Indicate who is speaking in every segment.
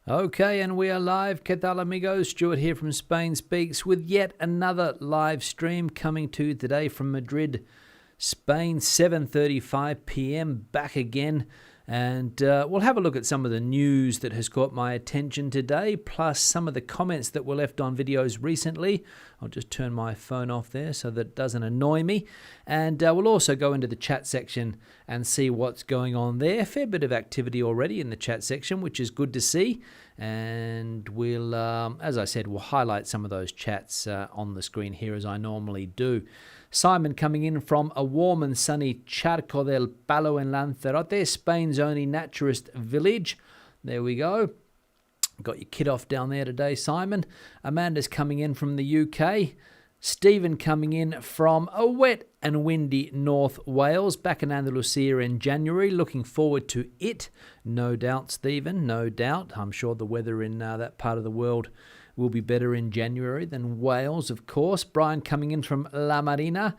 Speaker 1: Okay, and we are live. ¿Qué tal, amigos? Stuart here from Spain Speaks with yet another live stream coming to you today from Madrid, Spain, 7:35 p.m. Back again. And we'll have a look at some of the news that has caught my attention today, plus some of the comments that were left on videos recently. I'll just turn my phone off there so that it doesn't annoy me. And we'll also go into the chat section and see what's going on there. A fair bit of activity already in the chat section, which is good to see. And we'll, as I said, we'll highlight some of those chats on the screen here as I normally do. Simon coming in from a warm and sunny Charco del Palo en Lanzarote, Spain's only naturist village. There we go. Got your kid off down there today, Simon. Amanda's coming in from the UK. Stephen coming in from a wet and windy North Wales, back in Andalusia in January. Looking forward to it. No doubt, Stephen, no doubt. I'm sure the weather in that part of the world will be better in January than Wales, of course. Brian coming in from La Marina.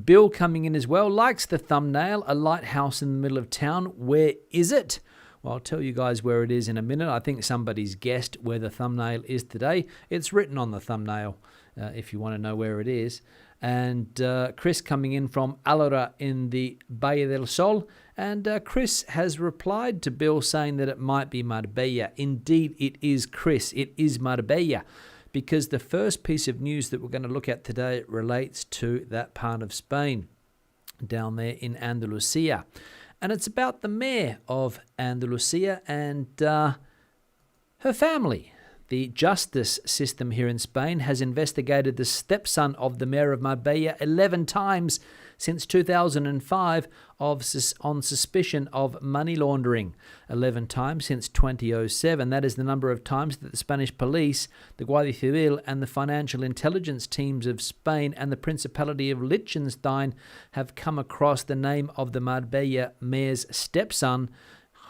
Speaker 1: Bill coming in as well. Likes the thumbnail. A lighthouse in the middle of town. Where is it? Well, I'll tell you guys where it is in a minute. I think somebody's guessed where the thumbnail is today. It's written on the thumbnail if you want to know where it is. And Chris coming in from Alora in the Valle del Sol. And Chris has replied to Bill saying that it might be Marbella. Indeed, it is Chris. It is Marbella. Because the first piece of news that we're going to look at today relates to that part of Spain, down there in Andalusia. And it's about the mayor of Andalusia and her family. The justice system here in Spain has investigated the stepson of the mayor of Marbella 11 times since 2005 on suspicion of money laundering. 11 times since 2007. That is the number of times that the Spanish police, the Guardia Civil, and the financial intelligence teams of Spain and the Principality of Liechtenstein have come across the name of the Marbella mayor's stepson,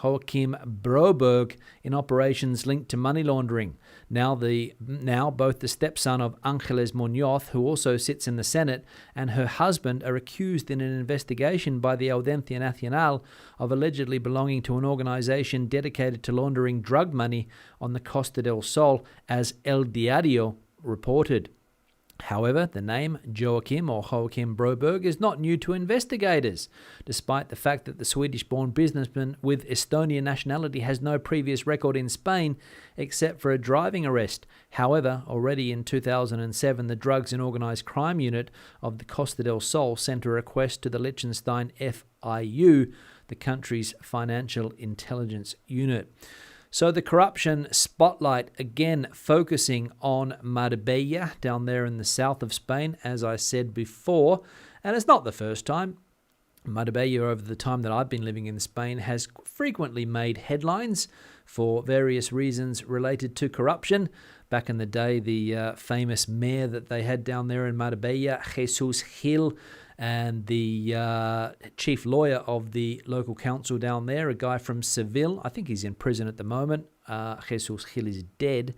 Speaker 1: Joachim Broberg, in operations linked to money laundering. Now both the stepson of Ángeles Muñoz, who also sits in the Senate, and her husband are accused in an investigation by the Audiencia Nacional of allegedly belonging to an organization dedicated to laundering drug money on the Costa del Sol, as El Diario reported. However, the name Joachim Broberg is not new to investigators, despite the fact that the Swedish-born businessman with Estonian nationality has no previous record in Spain except for a driving arrest. However, already in 2007, the Drugs and Organised Crime Unit of the Costa del Sol sent a request to the Liechtenstein FIU, the country's financial intelligence unit. So the corruption spotlight, again, focusing on Marbella down there in the south of Spain, as I said before. And it's not the first time. Marbella, over the time that I've been living in Spain, has frequently made headlines for various reasons related to corruption. Back in the day, the famous mayor that they had down there in Marbella, Jesus Gil, and the chief lawyer of the local council down there, a guy from Seville. I think he's in prison at the moment. Jesus Gil is dead.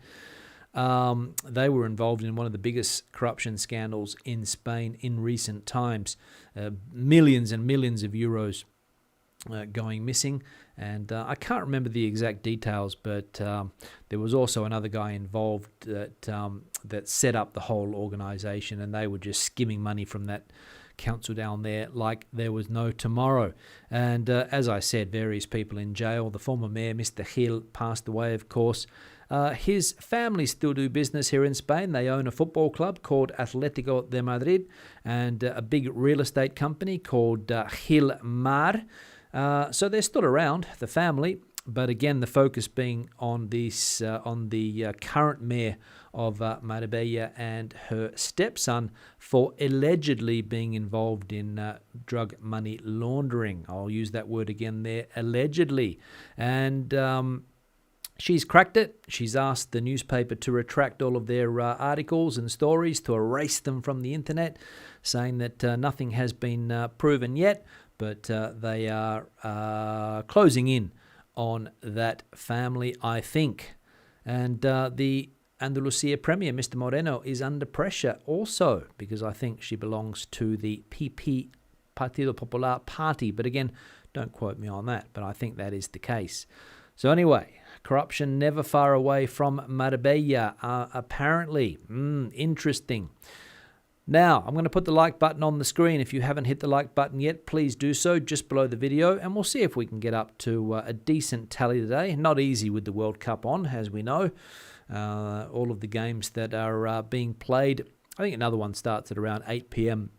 Speaker 1: They were involved in one of the biggest corruption scandals in Spain in recent times. Millions and millions of euros going missing. And I can't remember the exact details, but there was also another guy involved that set up the whole organization, and they were just skimming money from that council down there like there was no tomorrow. And as I said, various people in jail. The former mayor, Mr. Gil, passed away, of course. His family still do business here in Spain. They own a football club called Atlético de Madrid and a big real estate company called Gil Mar. So they're still around, the family. But again, the focus being on this, on the current mayor of Marbella and her stepson for allegedly being involved in drug money laundering. I'll use that word again there, allegedly. And she's cracked it. She's asked the newspaper to retract all of their articles and stories, to erase them from the internet, saying that nothing has been proven yet, but they are closing in on that family, I think. And the Andalusia Premier, Mr. Moreno, is under pressure also, because I think she belongs to the PP, Partido Popular Party. But again, don't quote me on that, but I think that is the case. So anyway, Corruption never far away from Marbella, apparently. Interesting. Now, I'm going to put the like button on the screen. If you haven't hit the like button yet, please do so just below the video, and we'll see if we can get up to a decent tally today. Not easy with the World Cup on, as we know. All of the games that are being played. I think another one starts at around 8 p.m.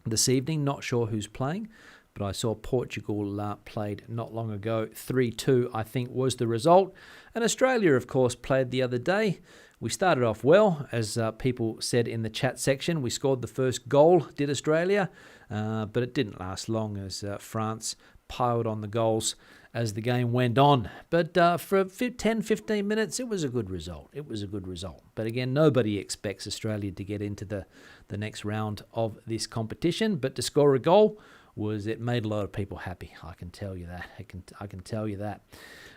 Speaker 1: this evening. Not sure who's playing, but I saw Portugal played not long ago. 3-2, I think, was the result. And Australia, of course, played the other day. We started off well, as people said in the chat section. We scored the first goal, did Australia, but it didn't last long as France piled on the goals as the game went on. But for 10-15 minutes, it was a good result. It was a good result. But again, nobody expects Australia to get into the next round of this competition. But to score a goal, it made a lot of people happy. I can tell you that. I can tell you that.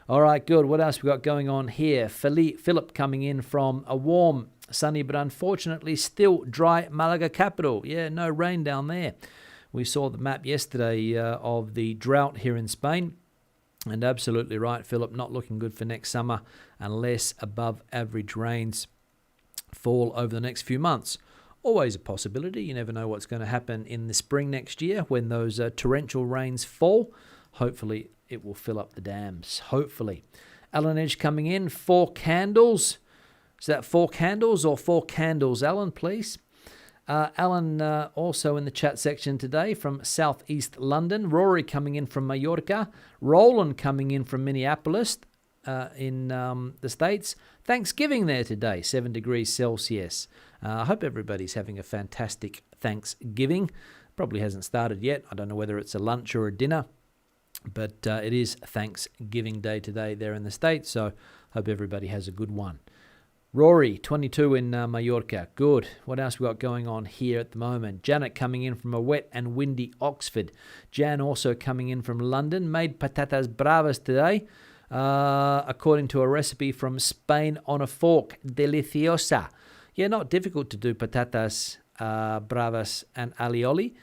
Speaker 1: All right, good. What else we got going on here? Philip coming in from a warm, sunny, but unfortunately still dry Malaga capital. Yeah, no rain down there. We saw the map yesterday of the drought here in Spain. And absolutely right, Philip, not looking good for next summer unless above average rains fall over the next few months. Always a possibility. You never know what's going to happen in the spring next year when those torrential rains fall. Hopefully it will fill up the dams. Hopefully. Alan Edge coming in. 4 candles. Is that 4 candles or 4 candles, Alan, please? Alan also in the chat section today from southeast London. Rory coming in from Mallorca. Roland coming in from Minneapolis in the States. Thanksgiving there today, 7 degrees Celsius. I hope everybody's having a fantastic Thanksgiving. Probably hasn't started yet. I don't know whether it's a lunch or a dinner. But it is Thanksgiving Day today there in the States, so hope everybody has a good one. Rory, 22 in Mallorca. Good. What else we got going on here at the moment? Janet coming in from a wet and windy Oxford. Jan also coming in from London. Made patatas bravas today, according to a recipe from Spain on a fork. Deliciosa. Yeah, not difficult to do patatas bravas and alioli.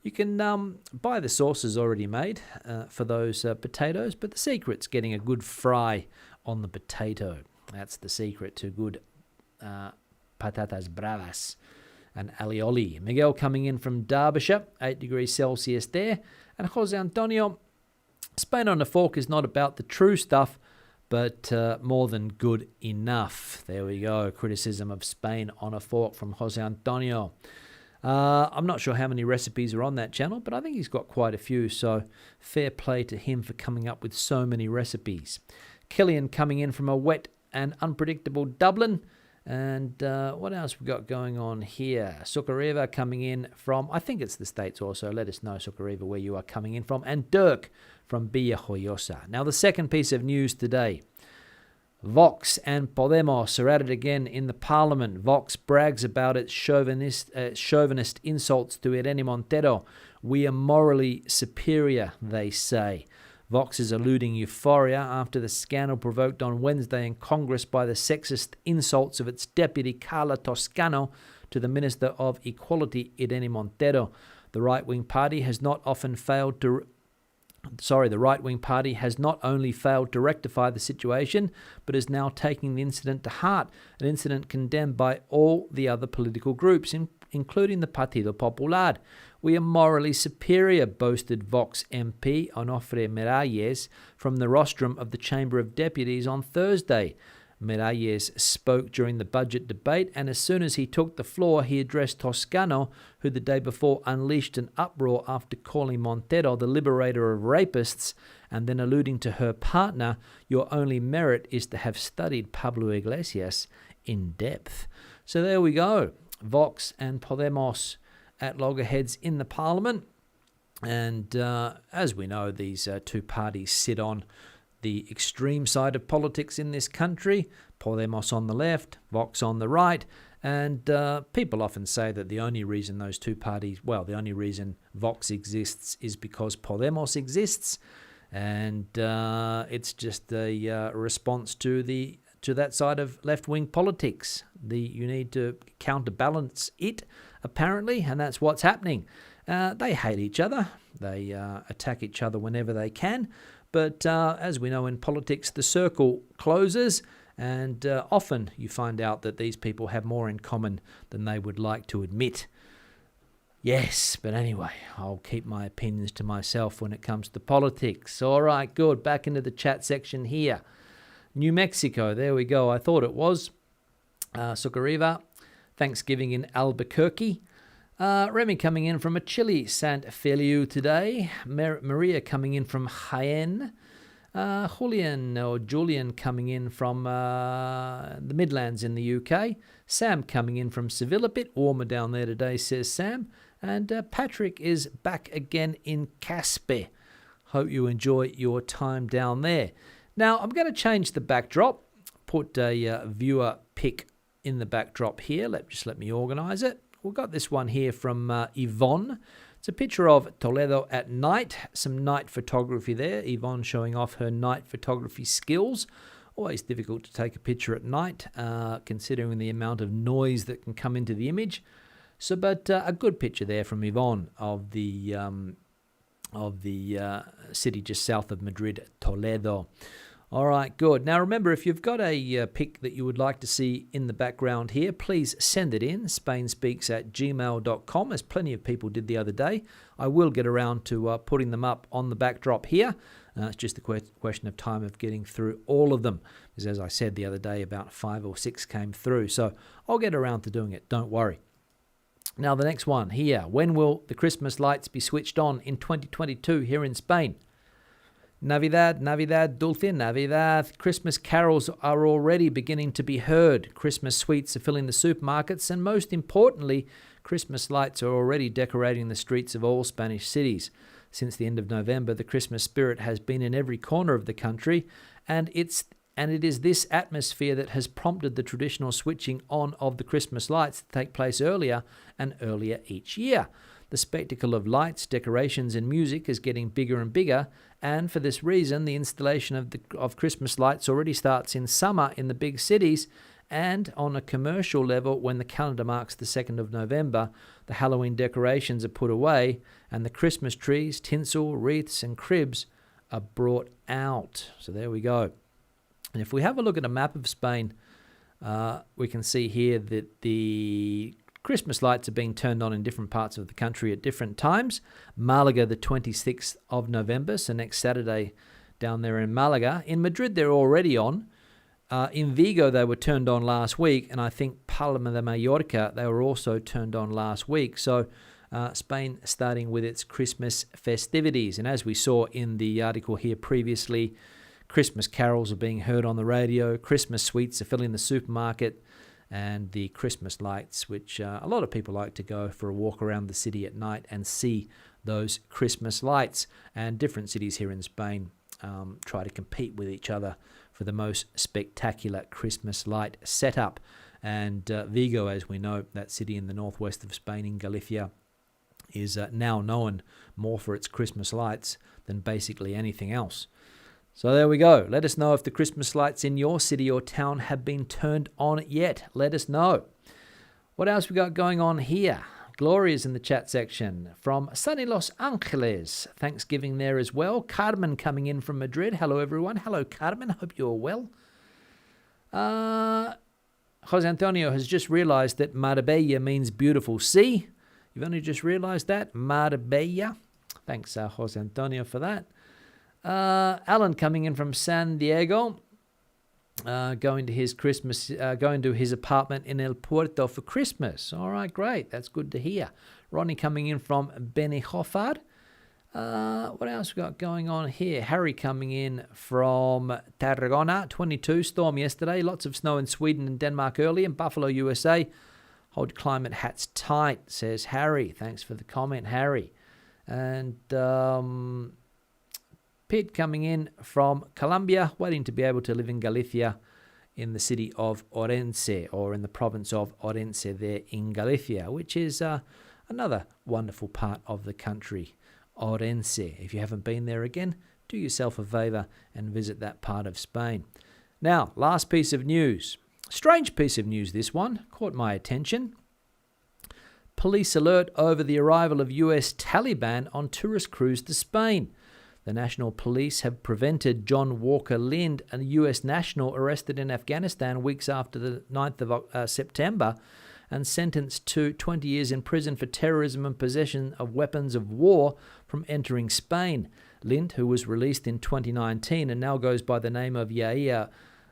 Speaker 1: You can buy the sauces already made for those potatoes, but the secret's getting a good fry on the potato. That's the secret to good patatas bravas and alioli. Miguel coming in from Derbyshire, 8 degrees Celsius there. And Jose Antonio, Spain on a fork is not about the true stuff, but more than good enough. There we go. Criticism of Spain on a fork from Jose Antonio. I'm not sure how many recipes are on that channel, but I think he's got quite a few, so fair play to him for coming up with so many recipes. Killian coming in from a wet and unpredictable Dublin. And what else we got going on here? Sukareva coming in from, I think it's the States also. Let us know, Sukareva, where you are coming in from. And Dirk from Villajoyosa. Now, the second piece of news today. Vox and Podemos are at it again in the parliament. Vox brags about its chauvinist insults to Irene Montero. We are morally superior, they say. Vox is eluding euphoria after the scandal provoked on Wednesday in Congress by the sexist insults of its deputy Carla Toscano to the Minister of Equality, Irene Montero. The right-wing party has not only failed to rectify the situation, but is now taking the incident to heart, an incident condemned by all the other political groups, including the Partido Popular. We are morally superior, boasted Vox MP Onofre Miralles from the rostrum of the Chamber of Deputies on Thursday. Miralles spoke during the budget debate, and as soon as he took the floor, he addressed Toscano, who the day before unleashed an uproar after calling Montero the liberator of rapists, and then alluding to her partner, "Your only merit is to have studied Pablo Iglesias in depth." So there we go. Vox and Podemos at loggerheads in the parliament. And as we know, these two parties sit on the extreme side of politics in this country. Podemos on the left, Vox on the right. And people often say that the only reason those two parties, the only reason Vox exists is because Podemos exists. And it's just a response to that side of left-wing politics. You need to counterbalance it, apparently, and that's what's happening. They hate each other. They attack each other whenever they can. But as we know in politics, the circle closes, and often you find out that these people have more in common than they would like to admit. Yes, but anyway, I'll keep my opinions to myself when it comes to politics. All right, good. Back into the chat section here. New Mexico, there we go. I thought it was. Sucariva, Thanksgiving in Albuquerque. Remy coming in from a chilly Sant Feliu today. Maria coming in from Jaén. Julian coming in from the Midlands in the UK. Sam coming in from Seville, a bit warmer down there today, says Sam. And Patrick is back again in Caspe. Hope you enjoy your time down there. Now, I'm going to change the backdrop. Put a viewer pic in the backdrop here. Let me organise it. We've got this one here from Yvonne. It's a picture of Toledo at night. Some night photography there. Yvonne showing off her night photography skills. Always difficult to take a picture at night, considering the amount of noise that can come into the image. But a good picture there from Yvonne of the city just south of Madrid, Toledo. All right, good. Now remember, if you've got a pic that you would like to see in the background here, please send it in, spainspeaks@gmail.com, as plenty of people did the other day. I will get around to putting them up on the backdrop here. It's just a question of time of getting through all of them, because as I said the other day, about 5 or 6 came through. So I'll get around to doing it, don't worry. Now the next one here. When will the Christmas lights be switched on in 2022 here in Spain? Navidad, Dulce Navidad. Christmas carols are already beginning to be heard. Christmas sweets are filling the supermarkets, and most importantly, Christmas lights are already decorating the streets of all Spanish cities. Since the end of November, the Christmas spirit has been in every corner of the country, and it is this atmosphere that has prompted the traditional switching on of the Christmas lights to take place earlier and earlier each year. The spectacle of lights, decorations, and music is getting bigger and bigger, and for this reason, the installation of Christmas lights already starts in summer in the big cities, and on a commercial level, when the calendar marks the 2nd of November, the Halloween decorations are put away, and the Christmas trees, tinsel, wreaths, and cribs are brought out. So there we go. And if we have a look at a map of Spain, we can see here that the Christmas lights are being turned on in different parts of the country at different times. Malaga, the 26th of November, so next Saturday down there in Malaga. In Madrid, they're already on. In Vigo, they were turned on last week, and I think Palma de Mallorca, they were also turned on last week. So Spain starting with its Christmas festivities. And as we saw in the article here previously, Christmas carols are being heard on the radio, Christmas sweets are filling the supermarket, and the Christmas lights, which a lot of people like to go for a walk around the city at night and see those Christmas lights. And different cities here in Spain try to compete with each other for the most spectacular Christmas light setup. And Vigo, as we know, that city in the northwest of Spain in Galicia, is now known more for its Christmas lights than basically anything else. So there we go. Let us know if the Christmas lights in your city or town have been turned on yet. Let us know. What else we got going on here? Gloria's in the chat section from sunny Los Angeles. Thanksgiving there as well. Carmen coming in from Madrid. Hello, everyone. Hello, Carmen. Hope you're well. Jose Antonio has just realized that Marbella means beautiful sea. You've only just realized that? Marbella. Thanks, Jose Antonio, for that. Alan coming in from San Diego, going to his apartment in El Puerto for Christmas. All right, great. That's good to hear. Ronnie coming in from Benijofar. What else we got going on here? Harry coming in from Tarragona. 22 storm yesterday. Lots of snow in Sweden and Denmark early, and Buffalo, USA. Hold climate hats tight, says Harry. Thanks for the comment, Harry. And Pete coming in from Colombia, waiting to be able to live in Galicia in the city of Orense, or in the province of Orense there in Galicia, which is another wonderful part of the country, Orense. If you haven't been there again, do yourself a favour and visit that part of Spain. Now, last piece of news. Strange piece of news, this one. Caught my attention. Police alert over the arrival of US Taliban on tourist cruise to Spain. The National Police have prevented John Walker Lind, a US national arrested in Afghanistan weeks after the 9th of September and sentenced to 20 years in prison for terrorism and possession of weapons of war, from entering Spain. Lind, who was released in 2019 and now goes by the name of Yair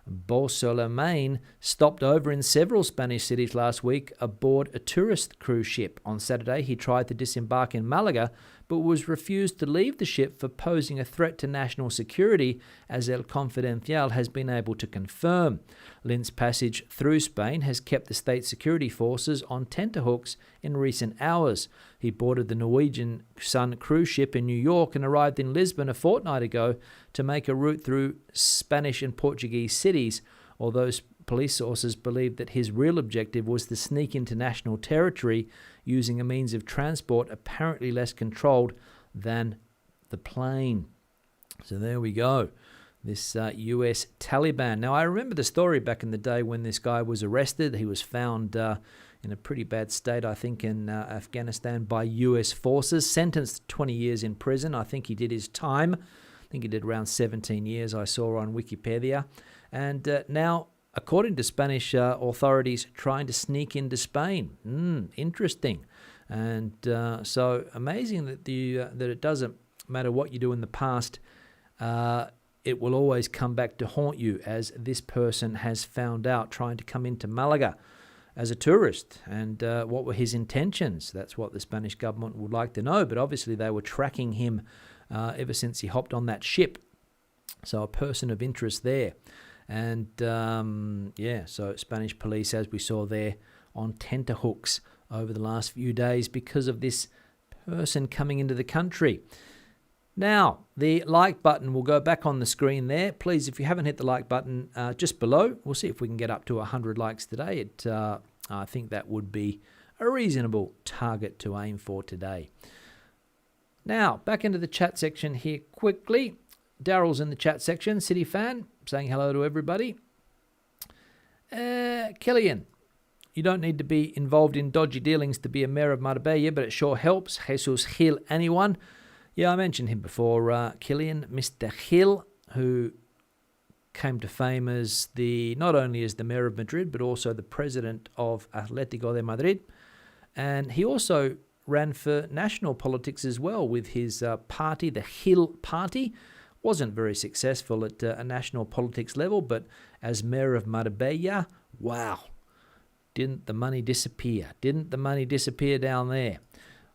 Speaker 1: Bolsolamain, stopped over in several Spanish cities last week aboard a tourist cruise ship. On Saturday, he tried to disembark in Malaga, but was refused to leave the ship for posing a threat to national security, as El Confidencial has been able to confirm. Lind's passage through Spain has kept the state security forces on tenterhooks in recent hours. He boarded the Norwegian Sun cruise ship in New York and arrived in Lisbon a fortnight ago to make a route through Spanish and Portuguese cities, although police sources believe that his real objective was to sneak into national territory using a means of transport apparently less controlled than the plane. So there we go. This US Taliban. Now, I remember the story back in the day when this guy was arrested. He was found in a pretty bad state, I think, in Afghanistan by US forces, sentenced to 20 years in prison. I think he did his time. I think he did around 17 years, I saw on Wikipedia. And now, according to Spanish authorities, trying to sneak into Spain. Interesting. And so amazing that that it doesn't matter what you do in the past, it will always come back to haunt you, as this person has found out, trying to come into Malaga as a tourist. And what were his intentions? That's what the Spanish government would like to know. But obviously they were tracking him ever since he hopped on that ship. So a person of interest there. And so Spanish police, as we saw there, on tenterhooks over the last few days because of this person coming into the country. Now, the like button will go back on the screen there. Please, if you haven't hit the like button just below, we'll see if we can get up to 100 likes today. I think that would be a reasonable target to aim for today. Now, back into the chat section here quickly. Daryl's in the chat section, City fan, saying hello to everybody. Killian, you don't need to be involved in dodgy dealings to be a mayor of Marbella, but it sure helps. Jesus Gil, anyone? Yeah, I mentioned him before, Killian, Mr. Gil, who came to fame as not only as the mayor of Madrid, but also the president of Atlético de Madrid. And he also ran for national politics as well with his party, the Gil Party. Wasn't very successful at a national politics level, but as mayor of Marbella, wow, didn't the money disappear? Didn't the money disappear down there?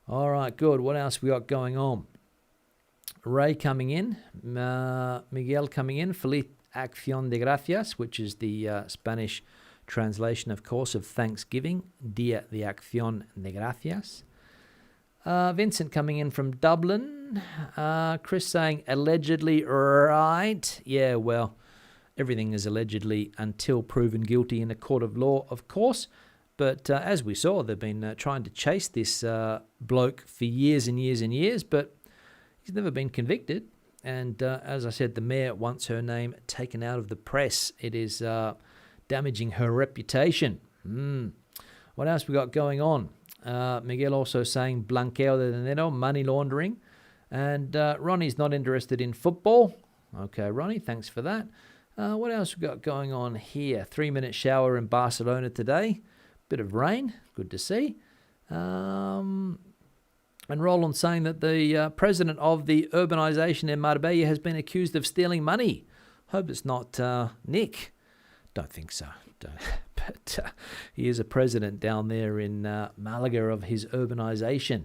Speaker 1: All right, good. What else we got going on? Ray coming in, Miguel coming in, Feliz Acción de Gracias, which is the Spanish translation, of course, of Thanksgiving, Dia de Acción de Gracias. Vincent coming in from Dublin. Chris saying, allegedly right. Yeah, well, everything is allegedly until proven guilty in a court of law, of course. But as we saw, they've been trying to chase this bloke for years and years and years, but he's never been convicted. And as I said, the mayor wants her name taken out of the press. It is damaging her reputation. What else we got going on? Miguel also saying blanqueo de dinero, money laundering. And Ronnie's not interested in football. Okay, Ronnie, thanks for that. What else we got going on here? 3-minute shower in Barcelona today. Bit of rain, good to see. And Roland saying that the president of the urbanisation in Marbella has been accused of stealing money. Hope it's not Nick. Don't think so. But he is a president down there in Malaga of his urbanisation.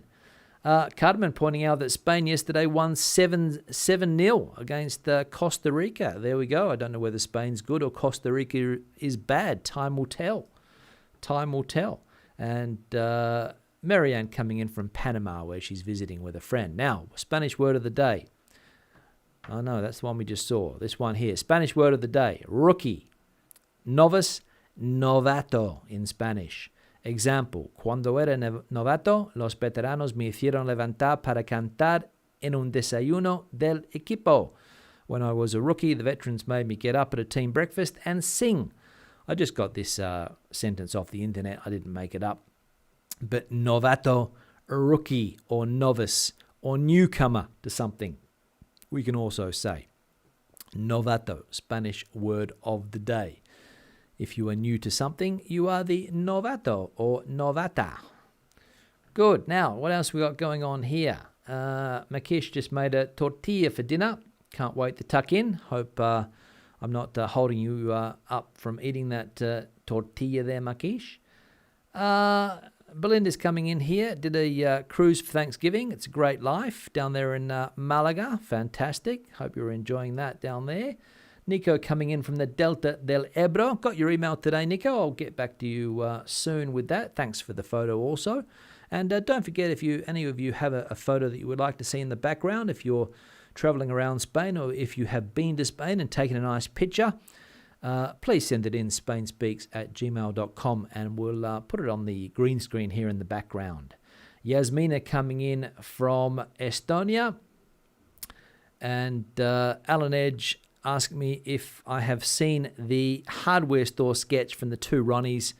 Speaker 1: Cartman pointing out that Spain yesterday won 7-0 against Costa Rica. There we go. I don't know whether Spain's good or Costa Rica is bad. Time will tell. Time will tell. And Marianne coming in from Panama, where she's visiting with a friend. Now, Spanish word of the day. Oh, no, that's the one we just saw. This one here. Spanish word of the day. Rookie. Novice. Novato in Spanish. Example. Cuando era novato, los veteranos me hicieron levantar para cantar en un desayuno del equipo. When I was a rookie, the veterans made me get up at a team breakfast and sing. I just got this sentence off the internet. I didn't make it up. But novato, rookie, or novice, or newcomer to something. We can also say novato, Spanish word of the day. If you are new to something, you are the novato or novata. Good. Now, what else we got going on here? Makish just made a tortilla for dinner. Can't wait to tuck in. Hope I'm not holding you up from eating that tortilla there, Makish. Belinda's coming in here. Did a cruise for Thanksgiving. It's a great life down there in Malaga. Fantastic. Hope you're enjoying that down there. Nico coming in from the Delta del Ebro. Got your email today, Nico. I'll get back to you soon with that. Thanks for the photo also. And don't forget, if any of you have a photo that you would like to see in the background, if you're traveling around Spain or if you have been to Spain and taken a nice picture, please send it in spainspeaks@gmail.com and we'll put it on the green screen here in the background. Yasmina coming in from Estonia. And Alan Edge asked me if I have seen the hardware store sketch from the Two Ronnies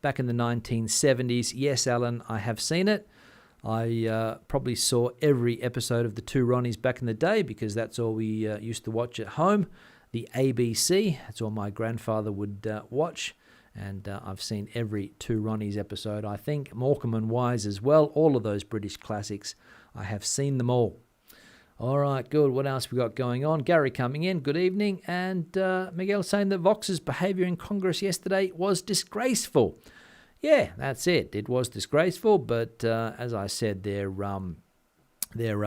Speaker 1: back in the 1970s. Yes, Alan, I have seen it. I probably saw every episode of the Two Ronnies back in the day because that's all we used to watch at home. The ABC, that's all my grandfather would watch. And I've seen every Two Ronnies episode, I think. Morecambe and Wise as well. All of those British classics. I have seen them all. All right, good. What else we got going on? Gary coming in. Good evening. And Miguel saying that Vox's behaviour in Congress yesterday was disgraceful. Yeah, that's it. It was disgraceful. But as I said, they're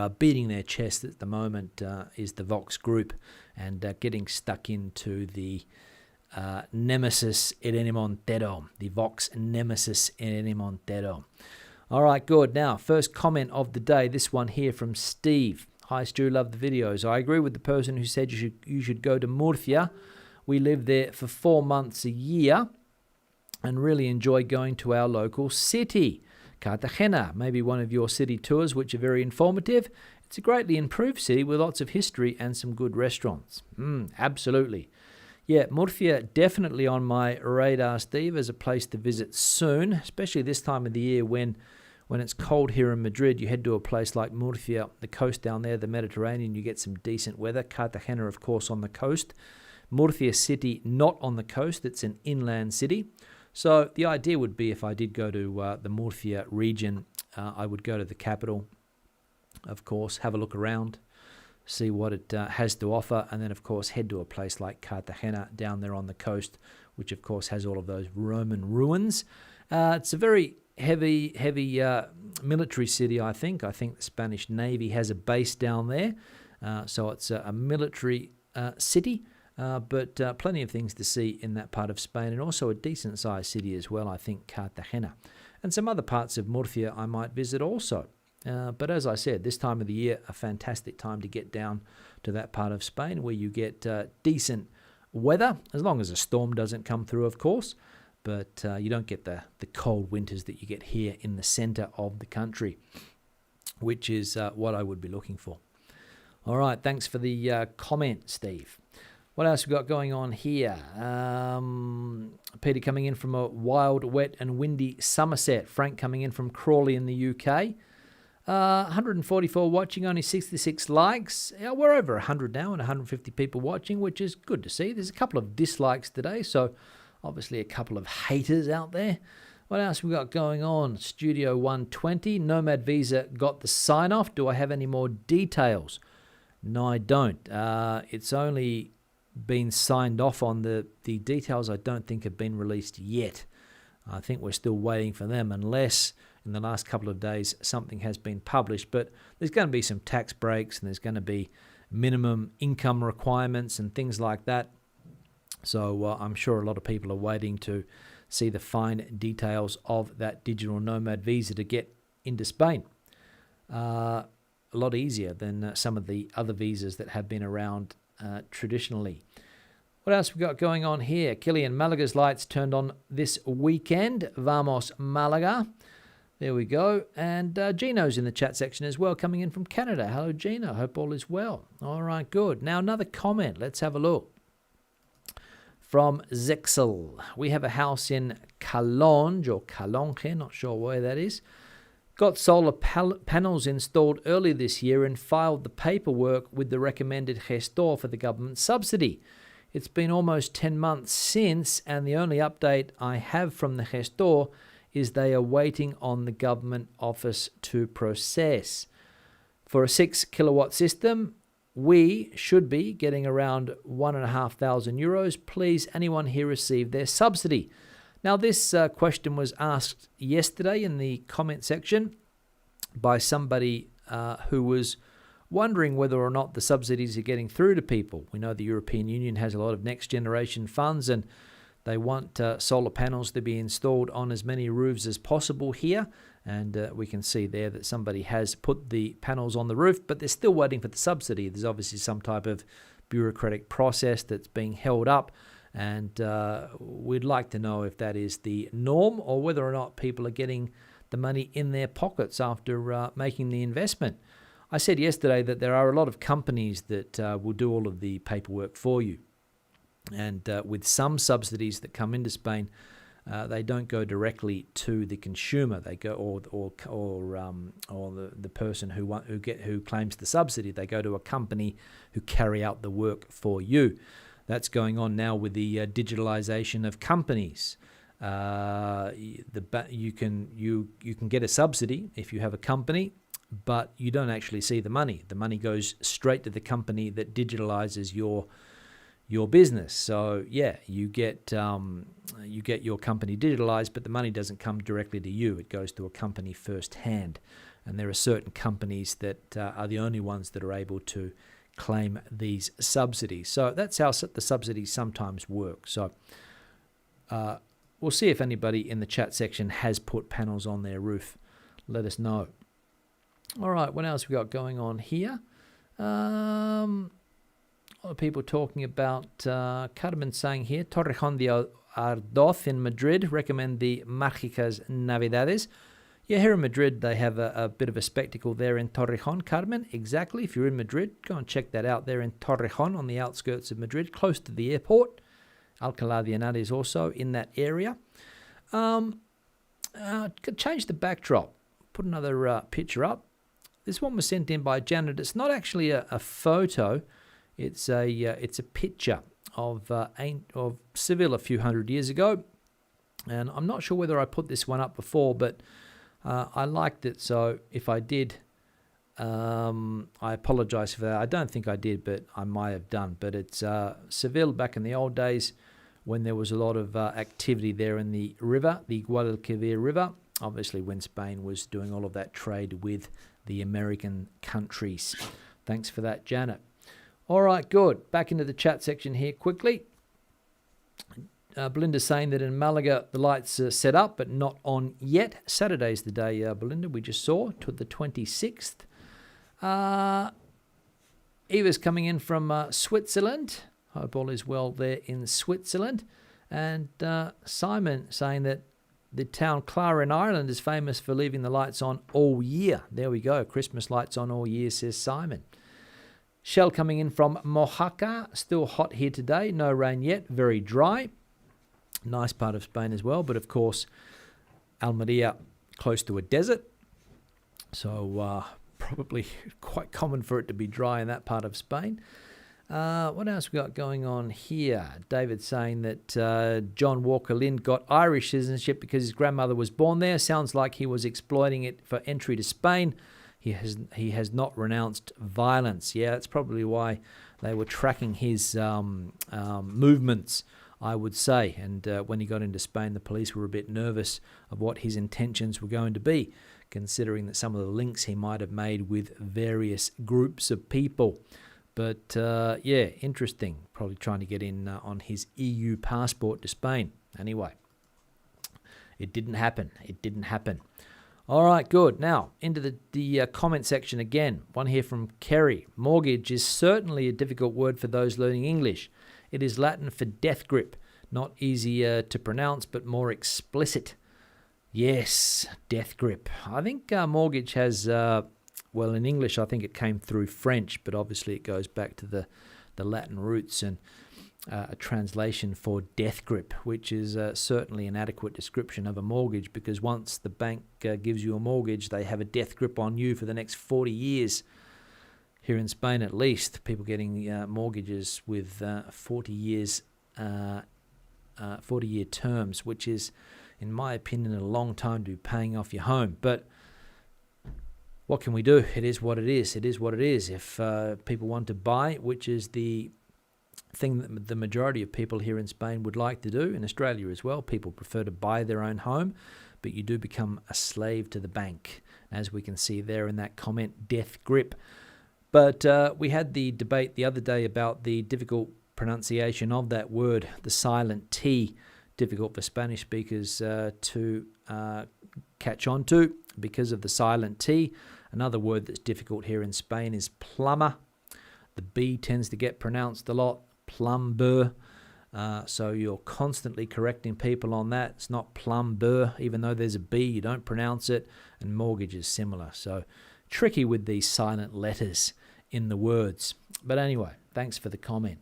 Speaker 1: beating their chest at the moment is the Vox group and getting stuck into the nemesis Irene Montero, the Vox nemesis Irene Montero. All right, good. Now, first comment of the day, this one here from Steve. Hi, Stu, love the videos. I agree with the person who said you should go to Murcia. We live there for 4 months a year and really enjoy going to our local city. Cartagena, maybe one of your city tours, which are very informative. It's a greatly improved city with lots of history and some good restaurants. Absolutely. Yeah, Murcia definitely on my radar, Steve, as a place to visit soon, especially this time of the year when it's cold here in Madrid. You head to a place like Murcia, the coast down there, the Mediterranean, you get some decent weather. Cartagena, of course, on the coast. Murcia city, not on the coast. It's an inland city. So the idea would be if I did go to the Murcia region, I would go to the capital, of course, have a look around, see what it has to offer, and then, of course, head to a place like Cartagena down there on the coast, which, of course, has all of those Roman ruins. It's a very heavy military city, I think. I think the Spanish Navy has a base down there, so it's a military city. But plenty of things to see in that part of Spain, and also a decent-sized city as well, I think, Cartagena. And some other parts of Murcia I might visit also. But as I said, this time of the year, a fantastic time to get down to that part of Spain where you get decent weather, as long as a storm doesn't come through, of course. But you don't get the cold winters that you get here in the centre of the country, which is what I would be looking for. All right, thanks for the comment, Steve. What else we got going on here? Peter coming in from a wild, wet and windy Somerset. Frank coming in from Crawley in the UK. 144 watching, only 66 likes. We're over 100 now and 150 people watching, which is good to see. There's a couple of dislikes today, so obviously a couple of haters out there. What else we got going on? Studio 120. Nomad Visa got the sign-off. Do I have any more details? No, I don't. It's only been signed off on. The details I don't think have been released yet. I think we're still waiting for them unless in the last couple of days something has been published. But there's going to be some tax breaks and there's going to be minimum income requirements and things like that. So I'm sure a lot of people are waiting to see the fine details of that digital nomad visa to get into Spain. A lot easier than some of the other visas that have been around traditionally. What else we got going on here? Killian, Malaga's lights turned on this weekend. Vamos Malaga. There we go. And Gino's in the chat section as well, coming in from Canada. Hello, Gino. Hope all is well. All right, good. Now another comment. Let's have a look. From Zexel. We have a house in Calonge, or Calonge, not sure where that is. got solar panels installed early this year and filed the paperwork with the recommended gestor for the government subsidy. It's been almost 10 months since, and the only update I have from the gestor is they are waiting on the government office to process. For a 6 kilowatt system, we should be getting around €1,500. Please, anyone here receive their subsidy? Now, this question was asked yesterday in the comment section by somebody who was wondering whether or not the subsidies are getting through to people. We know the European Union has a lot of next generation funds, and they want solar panels to be installed on as many roofs as possible here. And we can see there that somebody has put the panels on the roof, but they're still waiting for the subsidy. There's obviously some type of bureaucratic process that's being held up. And we'd like to know if that is the norm or whether or not people are getting the money in their pockets after making the investment. I said yesterday that there are a lot of companies that will do all of the paperwork for you. And with some subsidies that come into Spain, they don't go directly to the consumer. They go or the person who claims the subsidy. They go to a company who carry out the work for you. That's going on now with the digitalization of companies. You can get a subsidy if you have a company, but you don't actually see the money. The money goes straight to the company that digitalizes your business. So yeah, you get your company digitalized, but the money doesn't come directly to you. It goes to a company firsthand, and there are certain companies that are the only ones that are able to claim these subsidies. So that's how the subsidies sometimes work. So we'll see if anybody in the chat section has put panels on their roof. Let us know. All right, what else we got going on here? A lot of people talking about Carmen saying here, Torrejón de Ardoz in Madrid recommend the Mágicas Navidades. Yeah, here in Madrid, they have a bit of a spectacle there in Torrejón, Carmen. Exactly. If you're in Madrid, go and check that out there in Torrejón on the outskirts of Madrid, close to the airport. Alcalá de Henares is also in that area. Change the backdrop. Put another picture up. This one was sent in by Janet. It's not actually a photo. It's a picture of Seville a few hundred years ago. And I'm not sure whether I put this one up before, but I liked it, so if I did, I apologize for that. I don't think I did, but I might have done. But it's Seville back in the old days when there was a lot of activity there in the river, the Guadalquivir River, obviously when Spain was doing all of that trade with the American countries. Thanks for that, Janet. All right, good. Back into the chat section here quickly. Belinda's saying that in Malaga the lights are set up but not on yet. Saturday's the day, Belinda, we just saw, to the 26th. Eva's coming in from Switzerland. Hope all is well there in Switzerland. And Simon saying that the town Clara in Ireland is famous for leaving the lights on all year. There we go. Christmas lights on all year, says Simon. Shell coming in from Mojaca. Still hot here today. No rain yet. Very dry. Nice part of Spain as well. But of course, Almeria close to a desert. So probably quite common for it to be dry in that part of Spain. What else we got going on here? David saying that John Walker Lynn got Irish citizenship because his grandmother was born there. Sounds like he was exploiting it for entry to Spain. He has not renounced violence. Yeah, that's probably why they were tracking his movements, I would say. And when he got into Spain, the police were a bit nervous of what his intentions were going to be, considering that some of the links he might have made with various groups of people. But yeah, interesting. Probably trying to get in on his EU passport to Spain. Anyway, it didn't happen. It didn't happen. All right, good. Now, into the comment section again. One here from Kerry. Mortgage is certainly a difficult word for those learning English. It is Latin for death grip. Not easier to pronounce, but more explicit. Yes, death grip. I think mortgage has, well, in English, I think it came through French, but obviously it goes back to the Latin roots. And a translation for death grip, which is certainly an adequate description of a mortgage, because once the bank gives you a mortgage, they have a death grip on you for the next 40 years. Here in Spain, at least, people getting mortgages with 40-year terms, which is, in my opinion, a long time to be paying off your home. But what can we do? It is what it is. It is what it is. If people want to buy, which is the thing that the majority of people here in Spain would like to do, in Australia as well, people prefer to buy their own home, but you do become a slave to the bank, as we can see there in that comment, death grip. But we had the debate the other day about the difficult pronunciation of that word, the silent T, difficult for Spanish speakers to catch on to because of the silent T. Another word that's difficult here in Spain is plumber. The B tends to get pronounced a lot, plumber. So you're constantly correcting people on that. It's not plumber, even though there's a B, you don't pronounce it. And mortgage is similar. So tricky with these silent letters in the words. But anyway, thanks for the comment.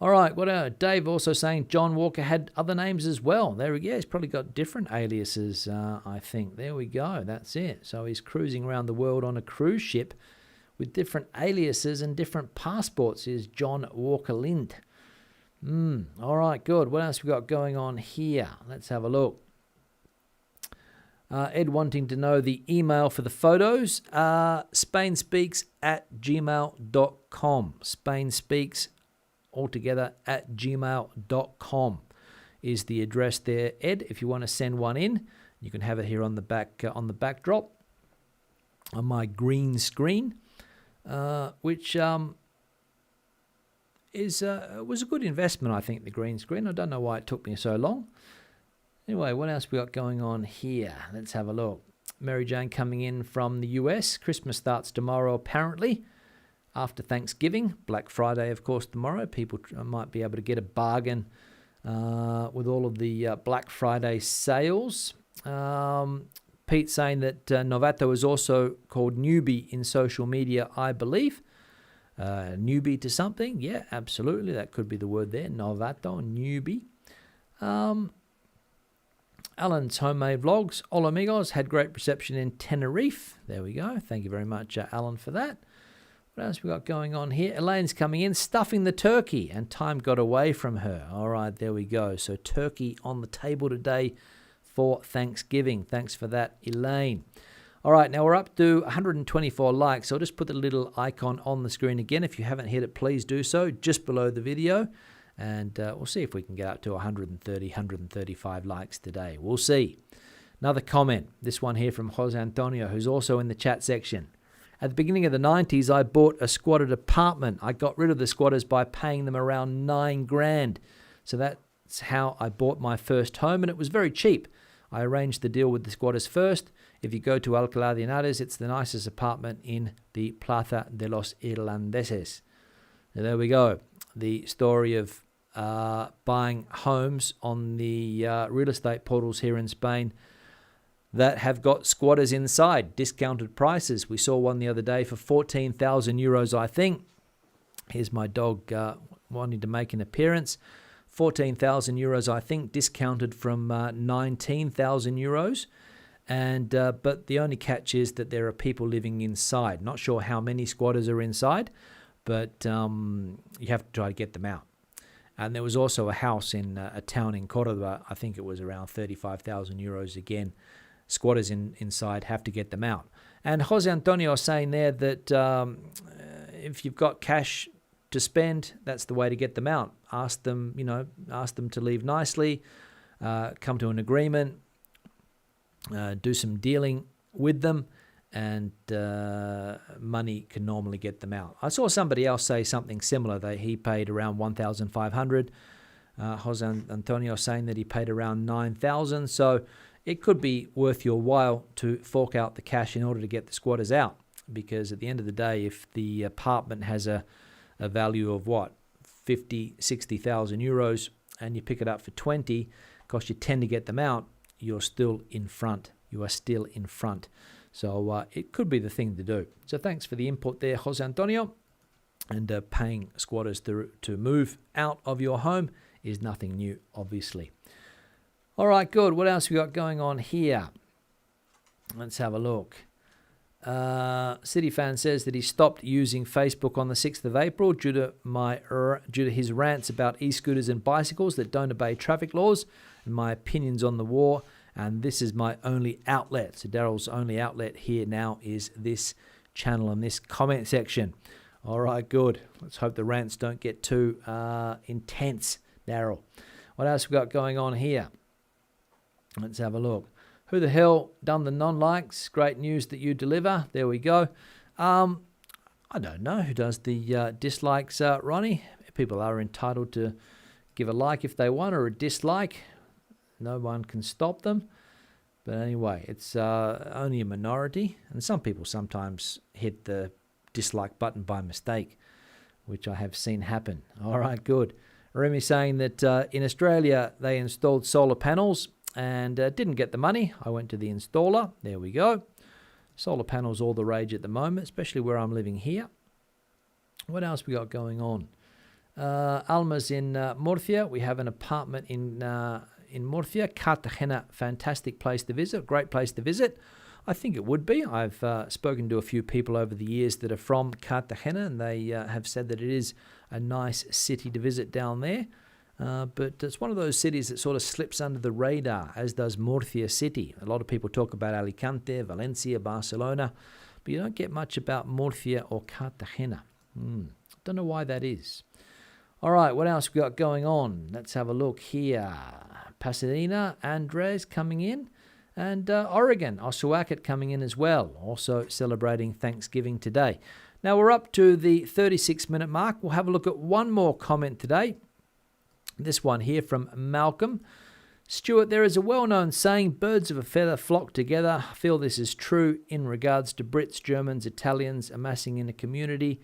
Speaker 1: All right, Dave also saying John Walker had other names as well. There we go. He's probably got different aliases, I think. There we go. That's it. So he's cruising around the world on a cruise ship with different aliases and different passports. Is John Walker Lind. All right, good. What else we got going on here? Let's have a look. Ed wanting to know the email for the photos. spainspeaks@gmail.com. Spainspeaks altogether @gmail.com is the address there, Ed. If you want to send one in, you can have it here on the backdrop on my green screen, which was a good investment, I think, the green screen. I don't know why it took me so long. Anyway, what else we got going on here? Let's have a look. Mary Jane coming in from the US. Christmas starts tomorrow, apparently, after Thanksgiving. Black Friday, of course, tomorrow. People might be able to get a bargain with all of the Black Friday sales. Pete saying that Novato is also called newbie in social media, I believe. Newbie to something. Yeah, absolutely. That could be the word there. Novato, newbie. Alan's Homemade Vlogs. Hola amigos. Had great reception in Tenerife. There we go. Thank you very much, Alan, for that. What else we got going on here? Elaine's coming in, stuffing the turkey, and time got away from her. All right, there we go. So turkey on the table today for Thanksgiving. Thanks for that, Elaine. All right, now we're up to 124 likes. I'll just put the little icon on the screen again. If you haven't hit it, please do so, just below the video. And we'll see if we can get up to 130, 135 likes today. We'll see. Another comment. This one here from Jose Antonio, who's also in the chat section. At the beginning of the 90s, I bought a squatted apartment. I got rid of the squatters by paying them around $9,000. So that's how I bought my first home, and it was very cheap. I arranged the deal with the squatters first. If you go to Alcalá de Henares, it's the nicest apartment in the Plaza de los Irlandeses. Now, there we go. The story of buying homes on the real estate portals here in Spain that have got squatters inside, discounted prices. We saw one the other day for 14,000 euros, I think. Here's my dog wanting to make an appearance. 14,000 euros, I think, discounted from 19,000 euros. And but the only catch is that there are people living inside. Not sure how many squatters are inside, but you have to try to get them out. And there was also a house in a town in Cordoba. I think it was around 35,000 euros again. Squatters inside, have to get them out. And Jose Antonio is saying there that if you've got cash to spend, that's the way to get them out. Ask them to leave nicely, come to an agreement, do some dealing with them, and money can normally get them out. I saw somebody else say something similar. That he paid around 1,500. Jose Antonio saying that he paid around 9,000. So it could be worth your while to fork out the cash in order to get the squatters out. Because at the end of the day, if the apartment has a value of 50, 60,000 euros, and you pick it up for 20, cost you 10 to get them out, you're still in front. You are still in front. So it could be the thing to do. So thanks for the input there, Jose Antonio. And paying squatters to move out of your home is nothing new, obviously. All right, good. What else we got going on here? Let's have a look. City Fan says that he stopped using Facebook on the 6th of April due to his rants about e-scooters and bicycles that don't obey traffic laws and my opinions on the war. And this is my only outlet. So Daryl's only outlet here now is this channel and this comment section. All right, good. Let's hope the rants don't get too intense, Daryl. What else we got going on here? Let's have a look. Who the hell done the non-likes? Great news that you deliver. There we go. I don't know who does the dislikes, Ronnie. People are entitled to give a like if they want or a dislike. No one can stop them. But anyway, it's only a minority. And some people sometimes hit the dislike button by mistake, which I have seen happen. All right, good. Remy saying that in Australia they installed solar panels and didn't get the money. I went to the installer. There we go. Solar panels all the rage at the moment, especially where I'm living here. What else we got going on? Alma's in Murcia. We have an apartment in Murcia. Cartagena, fantastic place to visit, great place to visit. I think it would be. I've spoken to a few people over the years that are from Cartagena, and they have said that it is a nice city to visit down there. But it's one of those cities that sort of slips under the radar, as does Murcia City. A lot of people talk about Alicante, Valencia, Barcelona, but you don't get much about Murcia or Cartagena. Don't know why that is. All right, what else we got going on? Let's have a look here. Pasadena, Andres coming in. And Oregon, Ossawacket coming in as well, also celebrating Thanksgiving today. Now we're up to the 36-minute mark. We'll have a look at one more comment today. This one here from Malcolm. Stuart, there is a well-known saying, birds of a feather flock together. I feel this is true in regards to Brits, Germans, Italians amassing in a community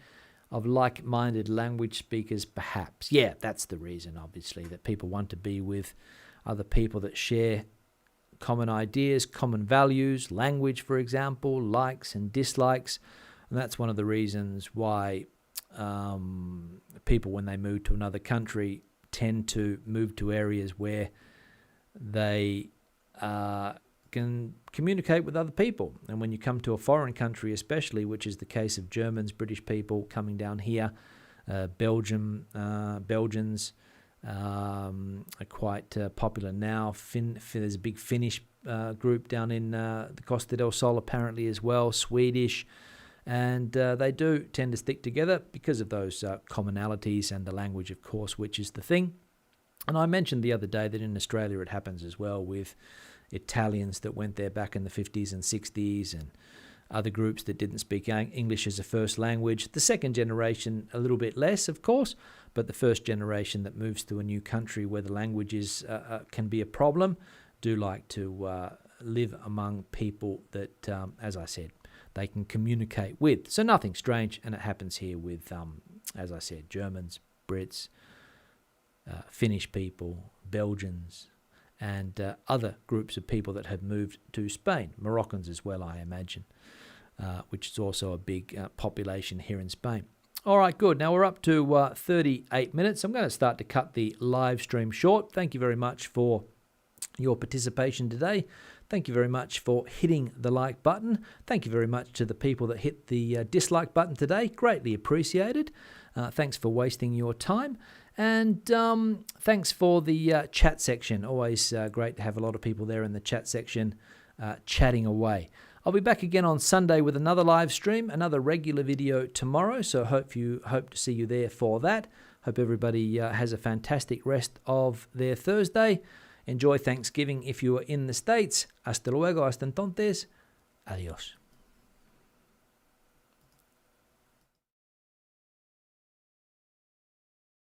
Speaker 1: of like-minded language speakers, perhaps. Yeah, that's the reason, obviously, that people want to be with other people that share common ideas, common values, language, for example, likes and dislikes. And that's one of the reasons why people, when they move to another country, tend to move to areas where they can communicate with other people. And when you come to a foreign country especially, which is the case of Germans, British people coming down here, Belgians are quite popular now. There's a big Finnish group down in the Costa del Sol apparently as well, Swedish, and they do tend to stick together because of those commonalities and the language, of course, which is the thing. And I mentioned the other day that in Australia it happens as well with Italians that went there back in the 50s and 60s and other groups that didn't speak English as a first language. The second generation, a little bit less, of course, but the first generation that moves to a new country where the language is, can be a problem, do like to live among people that, as I said, they can communicate with. So nothing strange, and it happens here with, as I said, Germans, Brits, Finnish people, Belgians, and other groups of people that have moved to Spain, Moroccans as well, I imagine, which is also a big population here in Spain. All right, good. Now we're up to 38 minutes. I'm going to start to cut the live stream short. Thank you very much for your participation today. Thank you very much for hitting the like button. Thank you very much to the people that hit the dislike button today. Greatly appreciated. Thanks for wasting your time. And thanks for the chat section. Always great to have a lot of people there in the chat section chatting away. I'll be back again on Sunday with another live stream, another regular video tomorrow. So hope to see you there for that. Hope everybody has a fantastic rest of their Thursday. Enjoy Thanksgiving if you are in the States. Hasta luego, hasta entonces. Adiós.